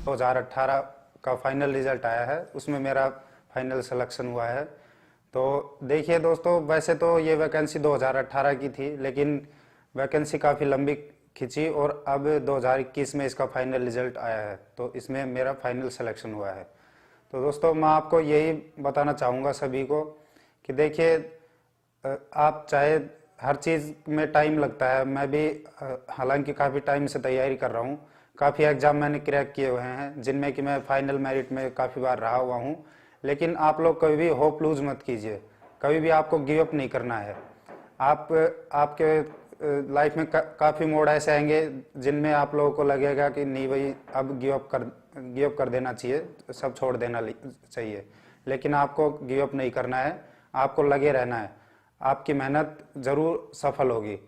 2018 का final result आया है, उसमें मेरा फाइनल सिलेक्शन हुआ है। तो देखिए दोस्तों, वैसे तो ये वैकेंसी 2018 की थी, लेकिन वैकेंसी काफ़ी लंबी खिंची और अब 2021 में इसका फाइनल रिजल्ट आया है, तो इसमें मेरा फाइनल सिलेक्शन हुआ है। तो दोस्तों, मैं आपको यही बताना चाहूँगा सभी को कि देखिए, आप चाहे, हर चीज़ में टाइम लगता है। मैं भी हालांकि काफ़ी टाइम से तैयारी कर रहा हूँ, काफ़ी एग्ज़ाम मैंने क्रैक किए हुए हैं, जिनमें कि मैं फाइनल मेरिट में काफ़ी बार रहा हुआ हूँ। लेकिन आप लोग कभी भी होप लूज़ मत कीजिए, कभी भी आपको गिव अप नहीं करना है। आप आपके लाइफ में काफ़ी मोड़ ऐसे आएंगे जिनमें आप लोगों को लगेगा कि नहीं भाई, अब गिव अप कर देना चाहिए, सब छोड़ देना चाहिए। लेकिन आपको गिव अप नहीं करना है, आपको लगे रहना है। आपकी मेहनत ज़रूर सफल होगी।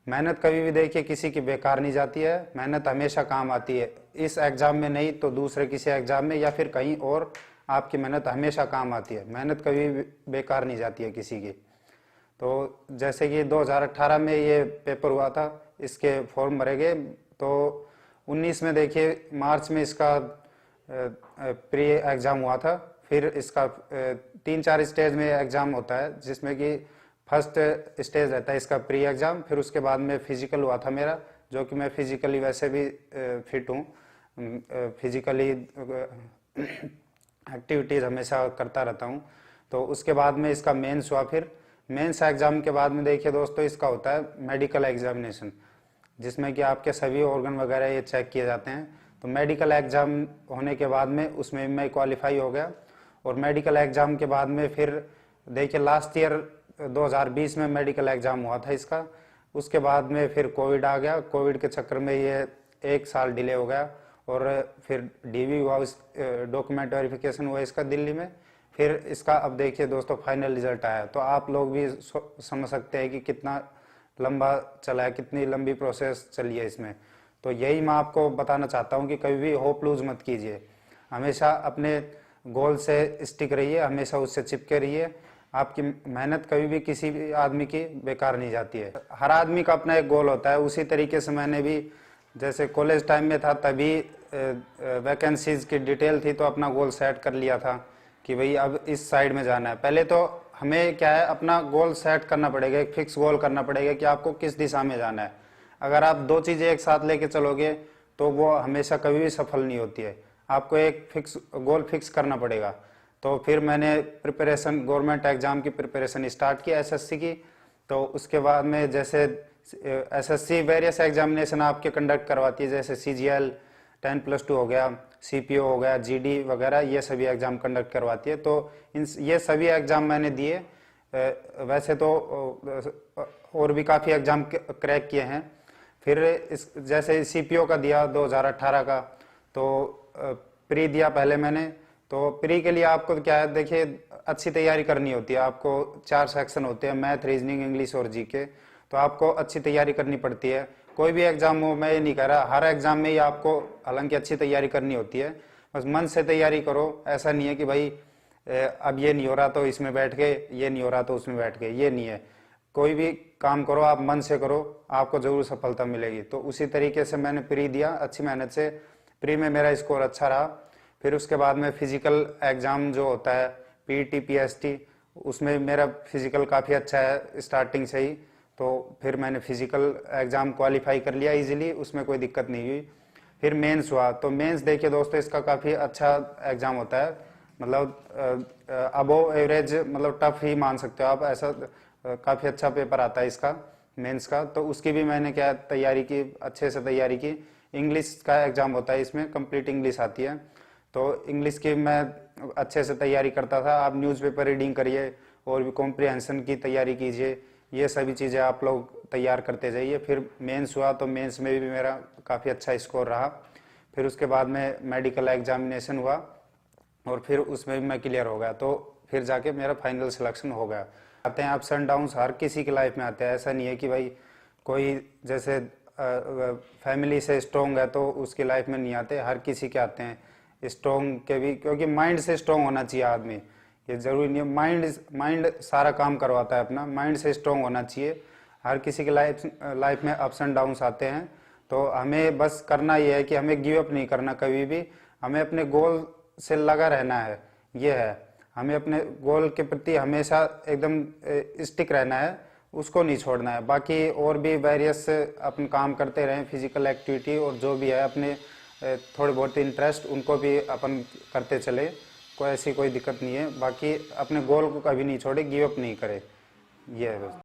मेहनत कभी भी देखिए किसी की बेकार नहीं जाती है, मेहनत हमेशा काम आती है। इस एग्ज़ाम में नहीं तो दूसरे किसी एग्ज़ाम में या फिर कहीं और, आपकी मेहनत हमेशा काम आती है। मेहनत कभी भी बेकार नहीं जाती है किसी की। तो जैसे कि 2018 में ये पेपर हुआ था, इसके फॉर्म भरे गए। तो 19 में देखिए मार्च में इसका प्री एग्ज़ाम हुआ था। फिर इसका 3-4 स्टेज में एग्ज़ाम होता है, जिसमें कि फर्स्ट स्टेज रहता है इसका प्री एग्ज़ाम। फिर उसके बाद में फिजिकल हुआ था मेरा, जो कि मैं फिजिकली वैसे भी फिट हूँ, फिजिकली एक्टिविटीज़ हमेशा करता रहता हूँ। तो उसके बाद में इसका मेंस हुआ। फिर मेंस एग्ज़ाम के बाद में देखिए दोस्तों, इसका होता है मेडिकल एग्जामिनेशन, जिसमें कि आपके सभी ऑर्गन वगैरह ये चेक किए जाते हैं। तो मेडिकल एग्ज़ाम होने के बाद में उसमें मैं क्वालिफाई हो गया। और मेडिकल एग्ज़ाम के बाद में फिर देखिए लास्ट ईयर 2020 में मेडिकल एग्ज़ाम हुआ था इसका। उसके बाद में फिर कोविड आ गया, कोविड के चक्कर में ये 1 साल डिले हो गया। और फिर डीवी हुआ, उस डॉक्यूमेंट वेरिफिकेशन हुआ इसका दिल्ली में। फिर इसका अब देखिए दोस्तों फाइनल रिजल्ट आया। तो आप लोग भी समझ सकते हैं कि कितना लंबा चला है, कितनी लंबी प्रोसेस चली है इसमें। तो यही मैं आपको बताना चाहता हूँ कि कभी भी होप लूज मत कीजिए, हमेशा अपने गोल से स्टिक रहिए, हमेशा उससे चिपके रहिए। आपकी मेहनत कभी भी किसी भी आदमी की बेकार नहीं जाती है। हर आदमी का अपना एक गोल होता है। उसी तरीके से मैंने भी, जैसे कॉलेज टाइम में था तभी वैकेंसीज की डिटेल थी, तो अपना गोल सेट कर लिया था कि भाई अब इस साइड में जाना है। पहले तो हमें क्या है, अपना गोल सेट करना पड़ेगा, एक फिक्स गोल करना पड़ेगा कि आपको किस दिशा में जाना है। अगर आप 2 चीज़ें एक साथ लेके चलोगे तो वो हमेशा कभी भी सफल नहीं होती है। आपको एक फिक्स गोल फिक्स करना पड़ेगा। तो फिर मैंने प्रिपरेशन, गवर्नमेंट एग्ज़ाम की प्रिपरेशन स्टार्ट की, एसएससी की। तो उसके बाद में जैसे एसएससी वेरियस एग्जामिनेशन आपके कंडक्ट करवाती है, जैसे सीजीएल 10+2 हो गया, सीपीओ हो गया, जीडी वगैरह, ये सभी एग्ज़ाम कंडक्ट करवाती है। तो ये सभी एग्ज़ाम मैंने दिए। वैसे तो और भी काफ़ी एग्ज़ाम क्रैक किए हैं। फिर जैसे सीपीओ का दिया 2018 का, तो प्री दिया पहले मैंने। तो प्री के लिए आपको क्या है, देखिए अच्छी तैयारी करनी होती है। आपको 4 सेक्शन होते हैं, मैथ, रीजनिंग, इंग्लिश और जीके। तो आपको अच्छी तैयारी करनी पड़ती है। कोई भी एग्जाम हो, मैं ये नहीं कह रहा हर एग्जाम में ही आपको हालांकि अच्छी तैयारी करनी होती है, बस मन से तैयारी करो। ऐसा नहीं है कि भाई अब ये नहीं हो रहा तो इसमें बैठ गए, ये नहीं हो रहा तो उसमें बैठ गए, ये नहीं है। कोई भी काम करो आप मन से करो, आपको जरूर सफलता मिलेगी। तो उसी तरीके से मैंने प्री दिया अच्छी मेहनत से। प्री में मेरा स्कोर अच्छा रहा। फिर उसके बाद में फिजिकल एग्जाम जो होता है पीटी पीएसटी, उसमें मेरा फिजिकल काफ़ी अच्छा है स्टार्टिंग से ही। तो फिर मैंने फिजिकल एग्ज़ाम क्वालिफाई कर लिया इजीली, उसमें कोई दिक्कत नहीं हुई। फिर मेंस हुआ। तो मेंस देखिए दोस्तों, इसका काफ़ी अच्छा एग्ज़ाम होता है, मतलब अबोव एवरेज, मतलब टफ ही मान सकते हो आप। ऐसा काफ़ी अच्छा पेपर आता है इसका मेंस का। तो उसकी भी मैंने क्या तैयारी की, अच्छे से तैयारी की। इंग्लिश का एग्ज़ाम होता है, इसमें कंप्लीट इंग्लिश आती है। तो इंग्लिश की मैं अच्छे से तैयारी करता था। आप न्यूज़पेपर रीडिंग करिए और भी कॉम्प्रिहेंशन की तैयारी कीजिए, ये सभी चीज़ें आप लोग तैयार करते जाइए। फिर मेंस हुआ, तो मेंस में भी मेरा काफ़ी अच्छा स्कोर रहा। फिर उसके बाद में मेडिकल एग्जामिनेशन हुआ और फिर उसमें भी मैं क्लियर हो गया। तो फिर जाके मेरा फाइनल सिलेक्शन हो गया। आते हैं अप्स एंड डाउन्स, हर किसी की लाइफ में आते हैं। ऐसा नहीं है कि भाई कोई, जैसे फैमिली से स्ट्रोंग है तो उसकी लाइफ में नहीं आते, हर किसी के आते हैं स्ट्रोंग के भी, क्योंकि माइंड से स्ट्रोंग होना चाहिए आदमी। ये जरूरी नहीं है, माइंड सारा काम करवाता है अपना, माइंड से स्ट्रोंग होना चाहिए। हर किसी के लाइफ में अप्स एंड डाउन्स आते हैं, तो हमें बस करना ये है कि हमें गिव अप नहीं करना कभी भी, हमें अपने गोल से लगा रहना है। ये है, हमें अपने गोल के प्रति हमेशा एकदम स्टिक रहना है, उसको नहीं छोड़ना है। बाकी और भी वेरियस अपन काम करते रहें, फिजिकल एक्टिविटी और जो भी है अपने थोड़े बहुत इंटरेस्ट, उनको भी अपन करते चले, कोई ऐसी कोई दिक्कत नहीं है। बाकी अपने गोल को कभी नहीं छोड़े, गिव अप नहीं करे, ये है दोस्तों।